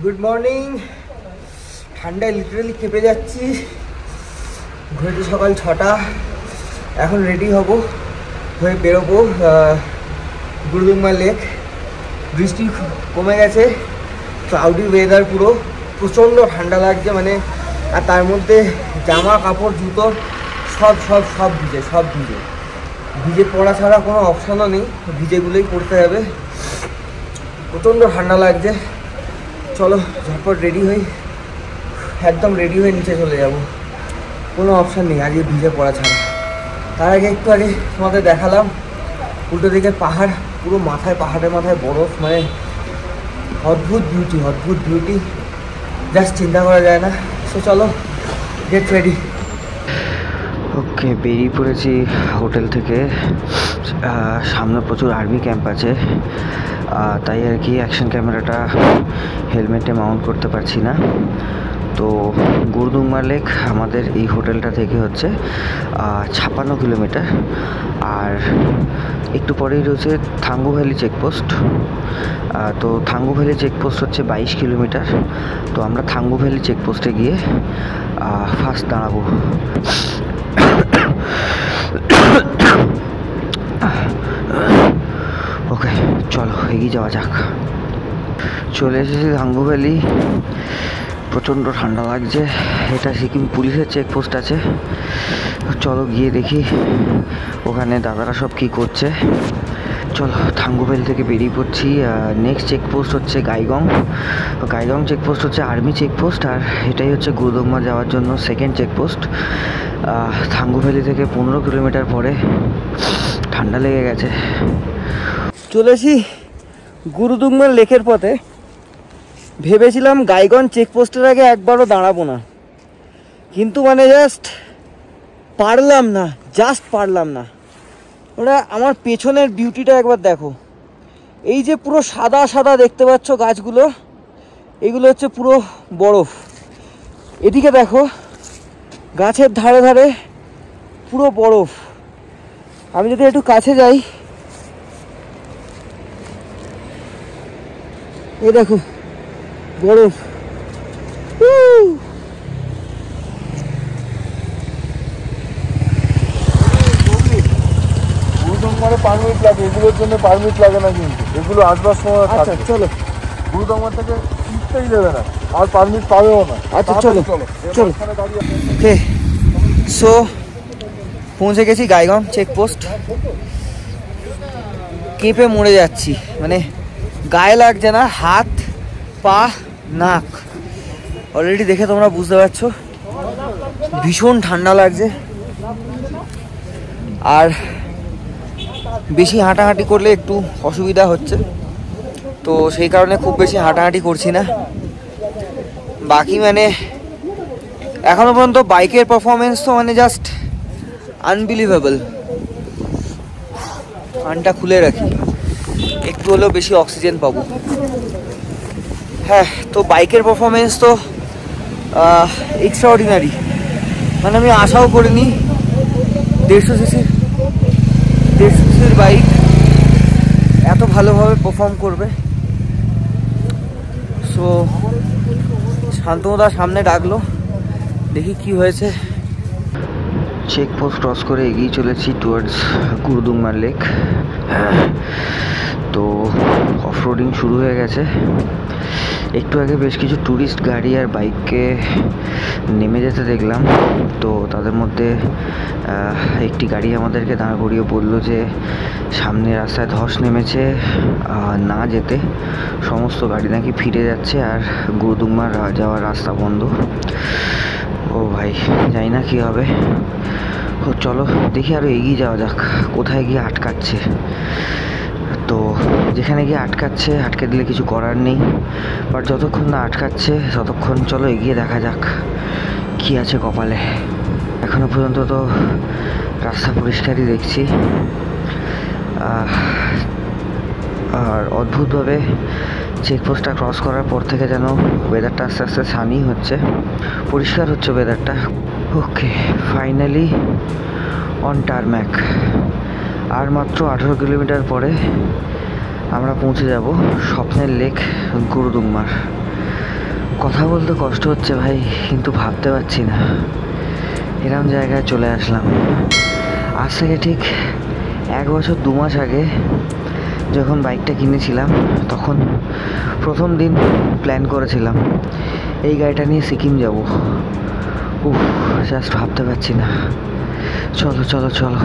Good morning. ঠান্ডায় literally কেঁপে যাচ্ছি। ঘুরেছি সকাল 6টা, এখন রেডি হব, হয়ে বেরোবো গুরুদুম্মা লেক। বৃষ্টি কমে গেছে, ক্লাউডি ওয়েদার, পুরো প্রচণ্ড ঠান্ডা লাগছে মানে। আর তার মধ্যে জামা কাপড় জুতো সব ভিজে পড়া ছাড়া কোনো অপশানও নেই, ভিজেগুলোই পড়তে হবে। প্রচণ্ড ঠান্ডা লাগছে। চলো ঝটপট রেডি হই, একদম রেডি হয়ে নিচে চলে যাব, কোনো অপশান নেই আজকে ভিজে পড়া ছাড়া। তার আগে একটু আগে তোমাদের দেখালাম উল্টো দিকে পাহাড়, পুরো পাহাড়ের মাথায় বরফ, মানে অদ্ভুত বিউটি, জাস্ট চিন্তা করা যায় না। সো চলো গেট রেডি। ওকে, বেরিয়ে পড়েছি হোটেল থেকে। সামনে প্রচুর আর্মি ক্যাম্প আছে, তাই আর কি অ্যাকশন ক্যামেরাটা হেলমেটে মাউন্ট করতে পারছি না। তো গুরুদুম্মা লেক আমাদের এই হোটেলটা থেকে হচ্ছে 56 কিলোমিটার। আর একটু পরেই রয়েছে থাঙ্গু ভ্যালি চেকপোস্ট। তো থাঙ্গু ভ্যালি চেকপোস্ট হচ্ছে 22 কিলোমিটার। তো আমরা থাঙ্গু ভ্যালি চেকপোস্টে গিয়ে ফার্স্ট দাঁড়াবো। ওকে, চলো এগিয়ে যাওয়া যাক। চলে এসেছি থাঙ্গু ভ্যালি। প্রচণ্ড ঠান্ডা লাগছে। এটা সিকিম পুলিশের চেকপোস্ট আছে। চলো গিয়ে দেখি ওখানে দাদারা সব কী করছে। চলো থাঙ্গু ভ্যালি থেকে বেরিয়ে পড়ছি। নেক্সট চেকপোস্ট হচ্ছে গাইগং চেকপোস্ট হচ্ছে আর্মি চেকপোস্ট। আর এটাই হচ্ছে গুরুদুম্মা যাওয়ার জন্য সেকেন্ড চেকপোস্ট। থাঙ্গু ভ্যালি থেকে 15 কিলোমিটার পরে। ঠান্ডা লেগে গেছে। চলেছি গুরুদুম্মা লেকের পথে। ভেবেছিলাম গাইগন চেকপোস্টের আগে একবারও দাঁড়াবো না, কিন্তু মানে পারলাম না। ওরা আমার পেছনের বিউটিটা একবার দেখো। এই যে পুরো সাদা দেখতে পাচ্ছ গাছগুলো, এগুলো হচ্ছে পুরো বরফ। এদিকে দেখো, গাছের ধারে পুরো বরফ। আমি যদি একটু কাছে যাই, এই দেখো বরফ। পারমিট লাগে, এগুলোর জন্য পারমিট লাগে না, কিন্তু এগুলো আসবার সময় আচ্ছা চলো, গুরুদুম্মা থেকে উঠতেই দেবে না, আর পারমিট পাবেও না। আচ্ছা চলো। ওকে, সো পৌঁছে গেছি গাইগং চেকপোস্ট। কেঁপে মরে যাচ্ছি, মানে গায়ে লাগছে না, হাত পা নাক অলরেডি দেখে তোমরা বুঝতে পারছো ভীষণ ঠান্ডা লাগছে। আর বেশি হাঁটাহাঁটি করলে একটু অসুবিধা হচ্ছে, তো সেই কারণে খুব বেশি হাঁটাহাঁটি করছি না। বাকি মানে এখনো পর্যন্ত বাইকের পারফরমেন্স তো মানে জাস্ট আনবিলিভেবল। কানটা খুলে রাখি, একটু হলেও বেশি অক্সিজেন পাবো। হ্যাঁ, তো বাইকের পারফরমেন্স তো এক্সট্রাঅর্ডিনারি, মানে আমি আশাও করিনি 150 সিসির বাইক এত ভালোভাবে পারফর্ম করবে। সো শান্তনুদা সামনে ডাকলো, দেখি কি হয়েছে। চেকপোস্ট ক্রস করে এগিয়ে চলেছি টুয়ার্ডস গুরুদুম্মা লেক। তো অফরোডিং শুরু হয়ে গেছে। একটু আগে বেশ কিছু ট্যুরিস্ট গাড়ি আর বাইককে নেমে যেতে দেখলাম। তো তাদের মধ্যে একটি গাড়ি আমাদেরকে দাঁড় করিয়ে বলল যে সামনে রাস্তায় ধস নেমেছে, না যেতে। সমস্ত গাড়ি নাকি ফিরে যাচ্ছে আর গুরুদুম্মা যাওয়ার রাস্তা বন্ধ। ও ভাই, জানি না কী হবে। ও চলো দেখি আরও এগিয়ে যাওয়া যাক, কোথায় গিয়ে আটকাচ্ছে। তো যেখানে গিয়ে আটকে দিলে কিছু করার নেই, বাট যতক্ষণ না আটকাচ্ছে ততক্ষণ চলো এগিয়ে দেখা যাক কি আছে কপালে। এখনো পর্যন্ত তো রাস্তা পরিষ্কারই দেখছি। আর অদ্ভুতভাবে চেকপোস্টটা ক্রস করার পর থেকে যেন ওয়েদারটা আস্তে আস্তে সানি হচ্ছে, পরিষ্কার হচ্ছে ওয়েদারটা। ওকে, ফাইনালি অন টারম্যাক। আর মাত্র 18 কিলোমিটার পরে আমরা পৌঁছে যাব স্বপ্নের লেক গুরুদুম্মার। কথা বলতে কষ্ট হচ্ছে ভাই, কিন্তু ভাবতে পারছি না এরকম জায়গায় চলে আসলাম। আজ থেকে ঠিক 1 বছর 2 মাস আগে যখন বাইকটা কিনেছিলাম, তখন প্রথম দিন প্ল্যান করেছিলাম এই গাড়িটা নিয়ে সিকিম যাব। জাস্ট ভাবতে পারছি না। চলো চলো চলো,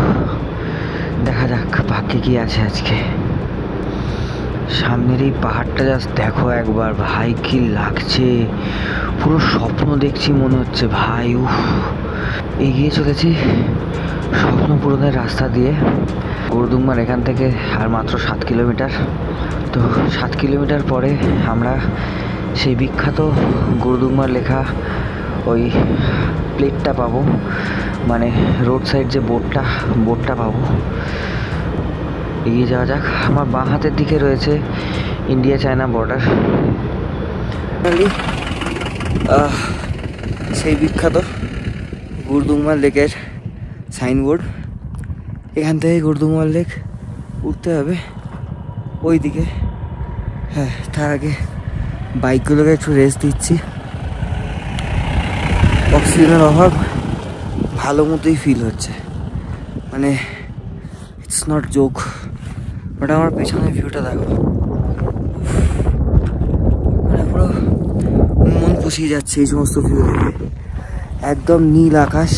দেখা যাক ভাগ্যে কি আছে আজকে। সামনের এই পাহাড়টা জাস্ট দেখো একবার ভাই, কি লাগছে, পুরো স্বপ্ন দেখছি মনে হচ্ছে ভাই। এগিয়ে চলেছি স্বপ্ন পূরণের রাস্তা দিয়ে। গুরুদুম্বার এখান থেকে আর মাত্র 7 কিলোমিটার। তো 7 কিলোমিটার পরে আমরা সেই বিখ্যাত গুরুদুম্বার লেখা ওই প্লেটটা পাবো, মানে রোড সাইড যে বোর্ডটা পাবো। এগিয়ে যাওয়া যাক। আমার বাঁ হাতের দিকে রয়েছে ইন্ডিয়া চায়না বর্ডার। সেই বিখ্যাত গুরুদুম্বার লেকের সাইনবোর্ড। এখান থেকে গুরুদুম্বার লেক উঠতে হবে ওই দিকে। হ্যাঁ, তার আগে বাইকগুলোকে একটু রেস্ট দিচ্ছি। অক্সিজেনের অভাব ভালো মতোই ফিল হচ্ছে, মানে ইটস নট জোক। ওটা আমার পেছনের ভিউটা দেখো, মানে পুরো মন পুষিয়ে যাচ্ছে এই সমস্ত ভিউ দেখে। একদম নীল আকাশ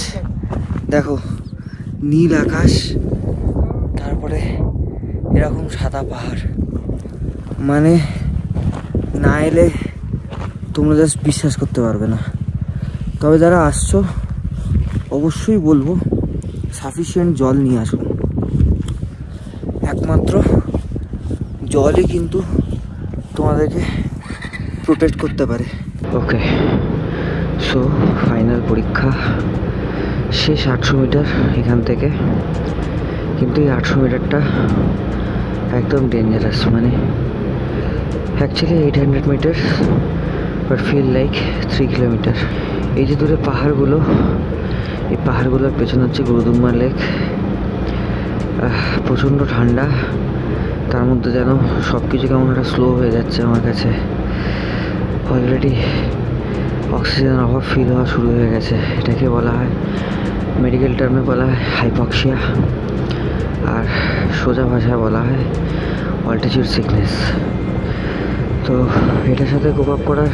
দেখো, নীল আকাশ, তারপরে এরকম সাদা পাহাড়, মানে না এলে তোমরা জাস্ট বিশ্বাস করতে পারবে না। তবে যারা আসছো অবশ্যই বলবো সাফিসিয়েন্ট জল নিয়ে আসুন। একমাত্র জলই কিন্তু তোমাদেরকে প্রোটেক্ট করতে পারে। ওকে, সো ফাইনাল পরীক্ষা শেষ। 800 মিটার এখান থেকে, কিন্তু এই 800 মিটারটা একদম ডেঞ্জারাস। মানে actually 800 metre but feel like 3 kilometre. এই যে দূরে পাহাড়গুলো, এই পাহাড়গুলোর পেছনে হচ্ছে গুরুদুম্বার লেক। প্রচণ্ড ঠান্ডা, তার মধ্যে যেন সব কিছু কেমন একটা স্লো হয়ে যাচ্ছে আমার কাছে। অলরেডি অক্সিজেনের অভাব ফিল হওয়া শুরু হয়ে গেছে। এটাকে বলা হয়, মেডিকেল টার্মে বলা হয় হাইপক্সিয়া, আর সোজা ভাষায় বলা হয় অল্টিটিউড সিকনেস। তো এটার সাথে কোপ আপ করার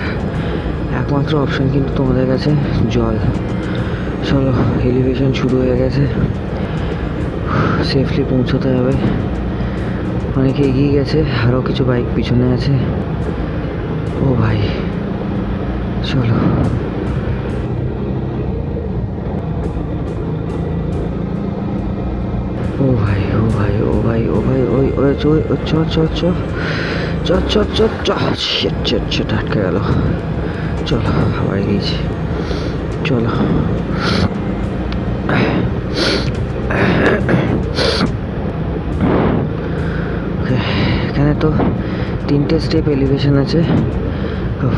একমাত্র অপশন কিন্তু তোমাদের কাছে জল। চলো, এলিভেশন শুরু হয়ে গেছে, সেফলি পৌঁছতে হবে। অনেকে এগিয়ে গেছে, আরও কিছু বাইক পিছনে আছে। ও ভাই, চলো। ও ভাই ও ভাই ও ভাই ও ভাই, ওই ওই চ চ চ চ চ চ চ চ আটকে গেল। চলো, আবার গিয়েছি, চলো। এখানে তো 3টে স্টেপ এলিভেশন আছে।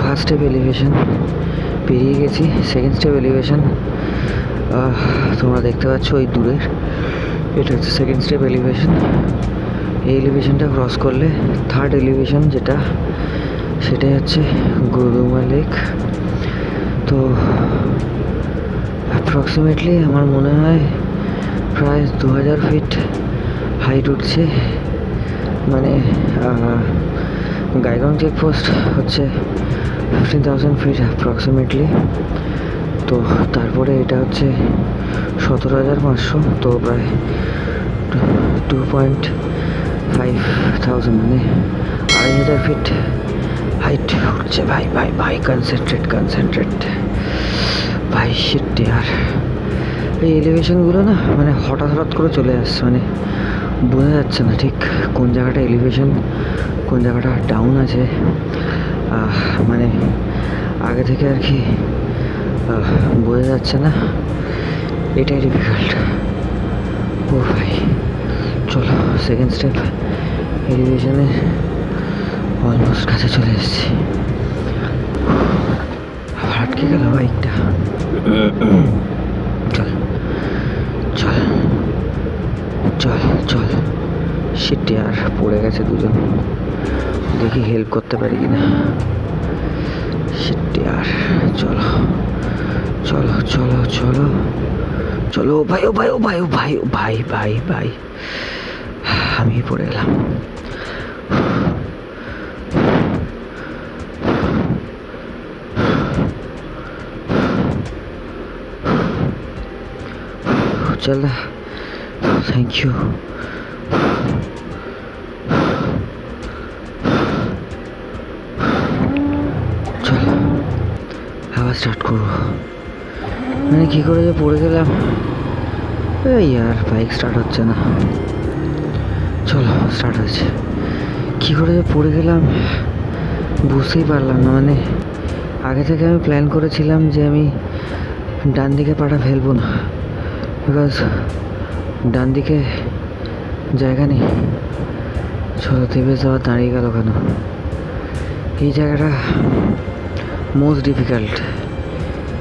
ফার্স্ট স্টেপ এলিভেশন পেরিয়ে গেছি। সেকেন্ড স্টেপ এলিভেশন তোমরা দেখতে পাচ্ছ ওই দূরের, এটা হচ্ছে সেকেন্ড স্টেপ এলিভেশন। এই এলিভেশনটা ক্রস করলে থার্ড এলিভেশন যেটা, সেটাই হচ্ছে গুরুদুম্বার লেক। তো অ্যাপ্রক্সিমেটলি আমার মনে হয় প্রায় 2000 ফিট হাইট উঠছে। মানে গাইগং চেকপোস্ট হচ্ছে 15,000 ফিট অ্যাপ্রক্সিমেটলি। তো তারপরে এটা হচ্ছে 17,500, তো প্রায় 2,500, মানে 2,500 ফিট হাইট উঠছে। ভাই ভাই ভাই, কনসেন্ট্রেট ভাই, শিট ইয়ার। এই এলিভেশনগুলো না মানে হঠাৎ করে চলে আসছে, মানে বোঝা যাচ্ছে না ঠিক কোন জায়গাটা এলিভেশন, কোন জায়গাটা ডাউন আছে। মানে আগে থেকে আর কি বোঝা যাচ্ছে না, এটাই ডিফিকাল্ট। ও ভাই, চলো সেকেন্ড স্টেপ এলিভেশনে অলমোস্ট কাছে চলে এসেছি। আবার আটকে গেল বাইকটা। চল চল চল চল, শিট আর পড়ে গেছে দুজন। দেখি হেল্প করতে পারি কিনা। শিট यार, চলো চলো চলো চলো চলো ভাই, ও ভাই, ও ভাই, ও ভাই, ও ভাই, ভাই ভাই, আমি পড়ে গেলাম। চল, থ্যাংক ইউ। চলো আবার স্টার্ট করবো। মানে কী করে যে পড়ে গেলাম, এই আর বাইক স্টার্ট হচ্ছে না। চলো স্টার্ট হচ্ছে। কী করে যে পড়ে গেলাম বুঝতেই পারলাম না। মানে আগে থেকে আমি প্ল্যান করেছিলাম যে আমি ডান দিকে পাটা ফেলবো না, বিকজ ডান দিকে জায়গা নেই। চলো দেবে যাওয়া দাঁড়িয়ে গেল কেন? এই জায়গাটা মোস্ট ডিফিকাল্ট,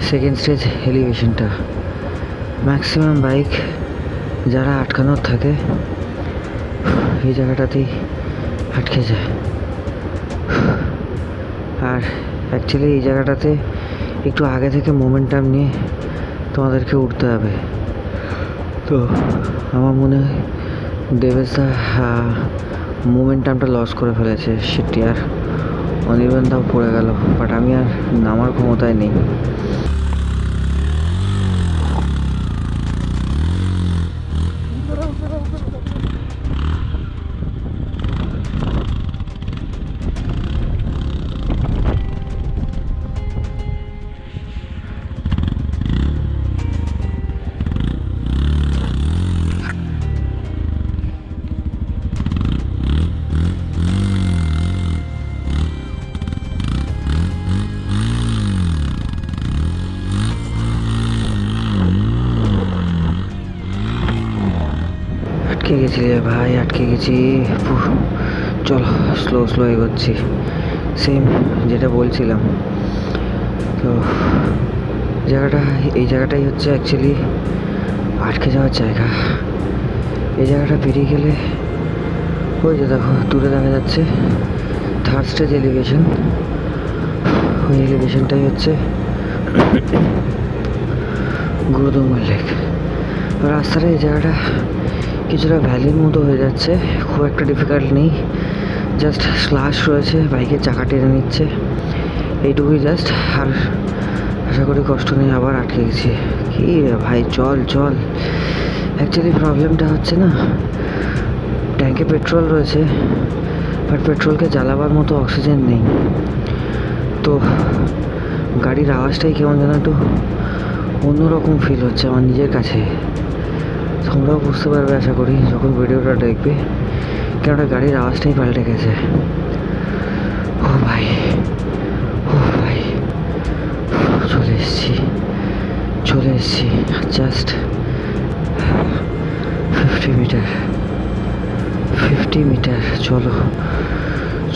সেকেন্ড স্টেজ এলিভেশনটা। ম্যাক্সিমাম বাইক যারা আটকানোর থাকে এই জায়গাটাতেই আটকে যায়। আর অ্যাকচুয়ালি এই জায়গাটাতে একটু আগে থেকে মোমেন্টাম নিয়ে তোমাদেরকে উঠতে হবে। তো আমার মনে হয় দেবেশদা মোমেন্টামটা লস করে ফেলেছে। সেটি আর অনির্বাণদাও পড়ে গেল, বাট আমি আর নামার ক্ষমতায় নেই। আটকে গেছি রে ভাই, আটকে গেছি। চলো স্লো স্লো এগোচ্ছি, সেম যেটা বলছিলাম। তো জায়গাটা, এই জায়গাটাই হচ্ছে অ্যাকচুয়ালি আটকে যাওয়ার জায়গা। এই জায়গাটা পেরিয়ে গেলে ওই যে দেখো দূরে দেখা যাচ্ছে থার্ড স্টেজ এলিভেশন। ওই এলিভেশনটাই হচ্ছে গুরুদুম্বার লেক। রাস্তাটা এই জায়গাটা কিছুটা ভ্যালির মতো হয়ে যাচ্ছে, খুব একটা ডিফিকাল্ট নেই, জাস্ট স্লাশ রয়েছে, বাইকের চাকা টেনে নিচ্ছে, এইটুকুই জাস্ট। আর আশা করি কষ্ট নেই। আবার আটকে গেছি। কি রে ভাই, চল চল। অ্যাকচুয়ালি প্রবলেমটা হচ্ছে না, ট্যাঙ্কে পেট্রোল রয়েছে বাট পেট্রোলকে জ্বালাবার মতো অক্সিজেন নেই। তো গাড়ির আওয়াজটাই কেমন যেন একটু অন্যরকম ফিল হচ্ছে আমার নিজের কাছে। তোমরাও বুঝতে পারবে আশা করি যখন ভিডিওটা দেখবে, কেননা গাড়ির আওয়াজটাই পাল্টে গেছে। ও ভাই, ও ভাই, চলে এসছি, চলে এসছি। Just 50 metre, 50 metre. চলো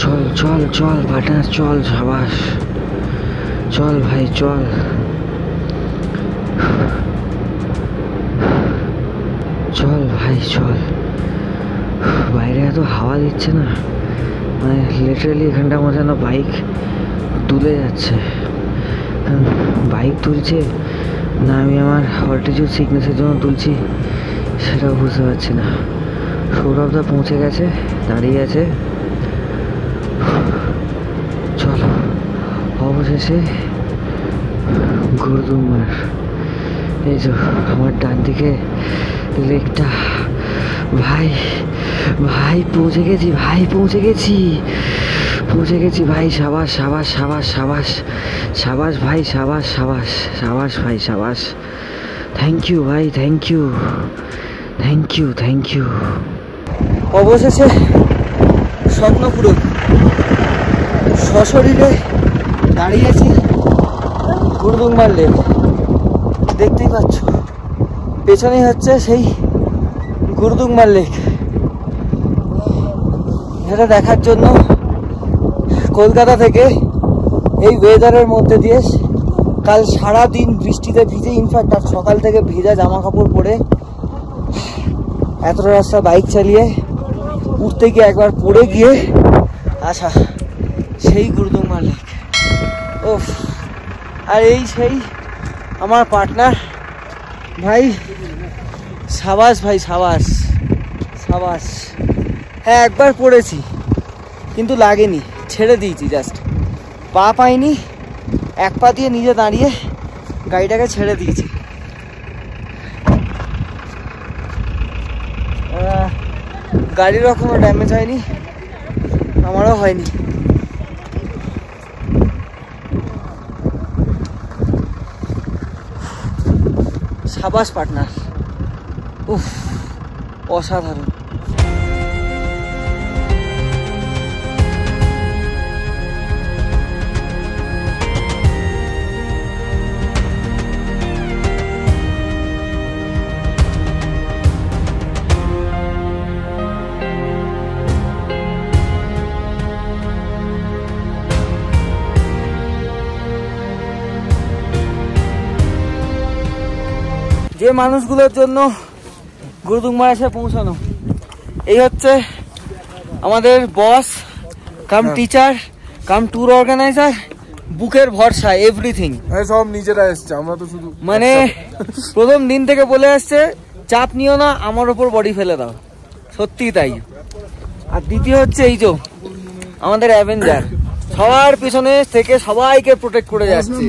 চল চল চল পার্টনার, চল, সাবাস, চল ভাই চল। চল ভাই চল। বাইরে এত হাওয়া দিচ্ছে না, মানে লিটারালি এখানটার মধ্যে যেন বাইক তুলে যাচ্ছে। বাইক তুলছে না আমি আমার অল্টিটিউড সিকনেসের জন্য তুলছি সেটাও বুঝতে পারছি না। সৌরভদা পৌঁছে গেছে, দাঁড়িয়ে আছে। চলো অবশেষে গুরুদুম্বার। এই যে আমার ডান দিকে লেকটা। ভাই ভাই পৌঁছে গেছি, ভাই পৌঁছে গেছি, পৌঁছে গেছি ভাই। সাবাস সাবাস সাবাস সাবাস সাবাস ভাই, সাবাস সাবাস সাবাস ভাই, সাবাস। থ্যাংক ইউ ভাই, thank you, thank you, thank you. অবশেষে স্বপ্ন পূরণ। সশরীরে দাঁড়িয়েছি গুরুদুম্বার লেক, দেখতেই পাচ্ছ পেছনেই হচ্ছে সেই গুরুদুম্বার লেক। এটা দেখার জন্য কলকাতা থেকে এই ওয়েদারের মধ্যে দিয়ে কাল সারা দিন বৃষ্টিতে ভিজে, ইনফ্যাক্ট আর সকাল থেকে ভেজা জামা কাপড় পরে এতটা রাস্তা বাইক চালিয়ে উঠতে গিয়ে একবার পড়ে গিয়ে আসা সেই গুরুদুম্বার লেক। ও ওফ, আর এই সেই আমার পার্টনার ভাই, সাবাস ভাই, সাবাস সাবাস। হ্যাঁ একবার পড়েছি কিন্তু লাগেনি, ছেড়ে দিয়েছি, জাস্ট পা পাইনি, এক পা দিয়ে নিজে দাঁড়িয়ে গাড়িটাকে ছেড়ে দিয়েছি। গাড়িরও কোনো ড্যামেজ হয়নি, আমারও হয়নি। সাবাস পার্টনার, উফ অসাধারণ। যে মানুষগুলোর জন্য গুরুদুংমা এসে পৌঁছানো, এই হচ্ছে আমাদের বস কাম টিচার কাম ট্যুর অর্গানাইজার, বুকের ভরসা, এভরিথিং। সব নিজেরা এসছে, আমরা তো শুধু মানে প্রথম দিন থেকে বলে আসছে চাপ নিও না, আমার ওপর বডি ফেলে দাও, সত্যি তাই। আর দ্বিতীয় হচ্ছে এই যে আমাদের অ্যাভেঞ্জার, সবার পিছনে থেকে সবাইকে প্রোটেক্ট করে যাচ্ছে,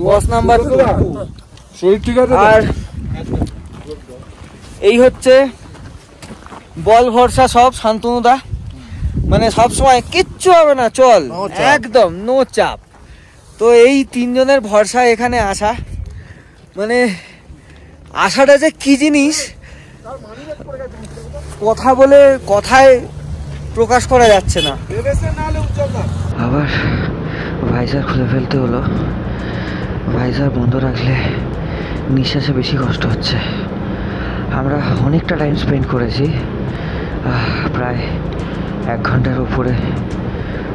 বস নাম্বার 2। শরীর ঠিক আছে? আর এই হচ্ছে বল ভরসা সব, শান্তনুদা, মানে সব সময় কিচ্ছু হবে না, চল, একদম নো চাপ। তো এই তিনজনের ভরসা এখানে আসা, মানে আশাটা যে কি জিনিস কথা বলে কথায় প্রকাশ করা যাচ্ছে না। আবার ভাইজার খুলে ফেলতে হলো, ভাইজার বন্ধ রাখলে নিঃশ্বাসে বেশি কষ্ট হচ্ছে। আমরা অনেকটা টাইম স্পেন্ড করেছি, প্রায় 1 ঘন্টার উপরে।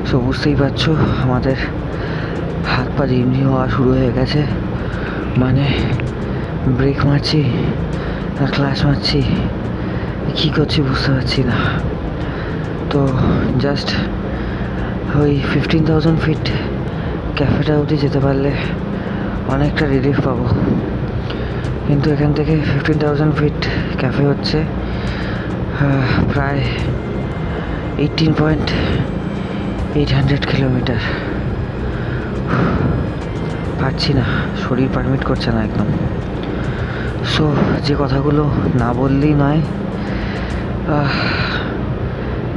সো বুঝতেই পারছো আমাদের হাত পা ঝিমঝিম হওয়া শুরু হয়ে গেছে, মানে ব্রেক মারছি আর ক্লাস মারছি, কী করছি বুঝতে পারছি না। তো জাস্ট ওই 15,000 ফিট ক্যাফেটা অবধি যেতে পারলে অনেকটা রিলিফ পাবো, কিন্তু এখান থেকে 15,000 ফিট ক্যাফে হচ্ছে প্রায় 18.800 কিলোমিটার। পারছি না, শরীর পারমিট করছে না একদম। সো যে কথাগুলো না বললেই নয়,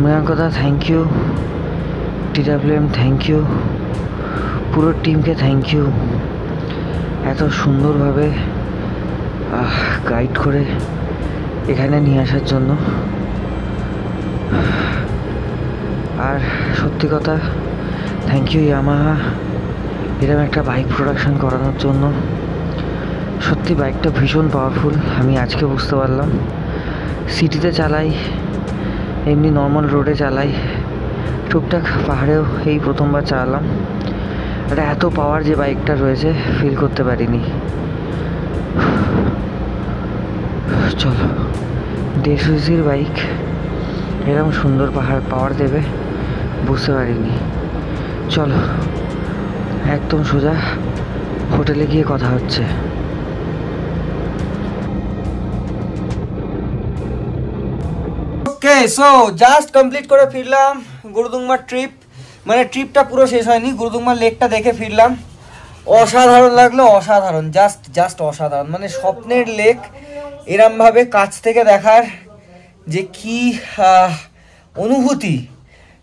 মৃগাঙ্কদা thank you, TWM thank you, পুরো টিমকে থ্যাংক ইউ, এত সুন্দরভাবে গাইড করে এখানে নিয়ে আসার জন্য। আর সত্যি কথা থ্যাংক ইউ ইয়ামাহা, এরকম একটা বাইক প্রোডাকশন করানোর জন্য। সত্যি বাইকটা ভীষণ পাওয়ারফুল, আমি আজকে বুঝতে পারলাম। সিটিতে চালাই, এমনি নর্মাল রোডে চালাই, টুকটাক পাহাড়েও এই প্রথমবার চালালাম। এটা এত পাওয়ার যে বাইকটা রয়েছে ফিল করতে পারিনি। চলো, 150 সিসির বাইক এরকম সুন্দর পাওয়ার দেবে বুঝতে পারিনি। চলো একদম সোজা হোটেলে গিয়ে কথা হচ্ছে। ওকে, সো জাস্ট কমপ্লিট করে ফিরলাম গুরুদুংমার ট্রিপ। মানে ট্রিপটা পুরো শেষ হয়নি, গুরুদুংমার লেকটা দেখে ফিরলাম। অসাধারণ লাগলো, অসাধারণ, জাস্ট অসাধারণ। মানে স্বপ্নের লেক, এরমভাবে কাছ থেকে দেখার যে কি অনুভূতি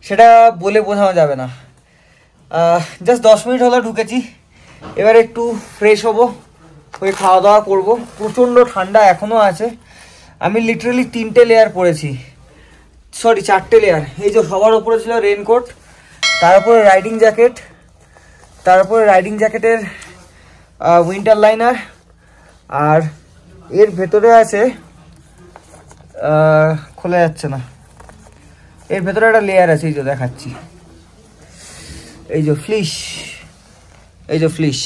সেটা বলে বোঝানো যাবে না। জাস্ট 10 মিনিট হলো ঢুকেছি, এবার একটু ফ্রেশ হবো, ওই খাওয়া দাওয়া করবো। প্রচণ্ড ঠান্ডা এখনও আছে, আমি লিটারালি 3টে লেয়ার পরেছি, সরি 4টে লেয়ার। এই যে সবার ওপরে ছিল রেনকোট, তারপরে রাইডিং জ্যাকেট, তারপরে রাইডিং জ্যাকেটের উইন্টার লাইনার, আর এর ভেতরে আছে খোলা যাচ্ছে না, এর ভেতরে একটা লেয়ার আছে, এই যে দেখাচ্ছি, এই যে ফ্লিশ, এই যে ফ্লিশ।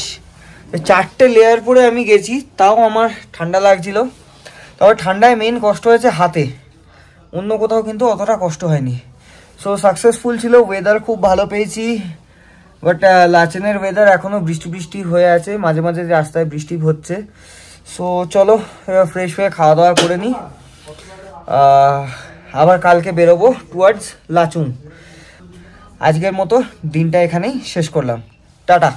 4টে লেয়ার পরে আমি গেছি, তাও আমার ঠান্ডা লাগছিল। তবে ঠান্ডায় মেন কষ্ট হয়েছে হাতে, অন্য কোথাও কিন্তু অতটা কষ্ট হয়নি। সো সাকসেসফুল ছিল, ওয়েদার খুব ভালো পেয়েছি, বাট লাচেনের ওয়েদার এখনও বৃষ্টি বৃষ্টি হয়ে আছে, মাঝে মাঝে রাস্তায় বৃষ্টি হচ্ছে। সো চলো ফ্রেশ হয়ে খাওয়া দাওয়া করে নিই, আবার কালকে বেরোবো টুয়ার্ডস লাচুং। আজকের মতো দিনটা এখানেই শেষ করলাম, টাটা।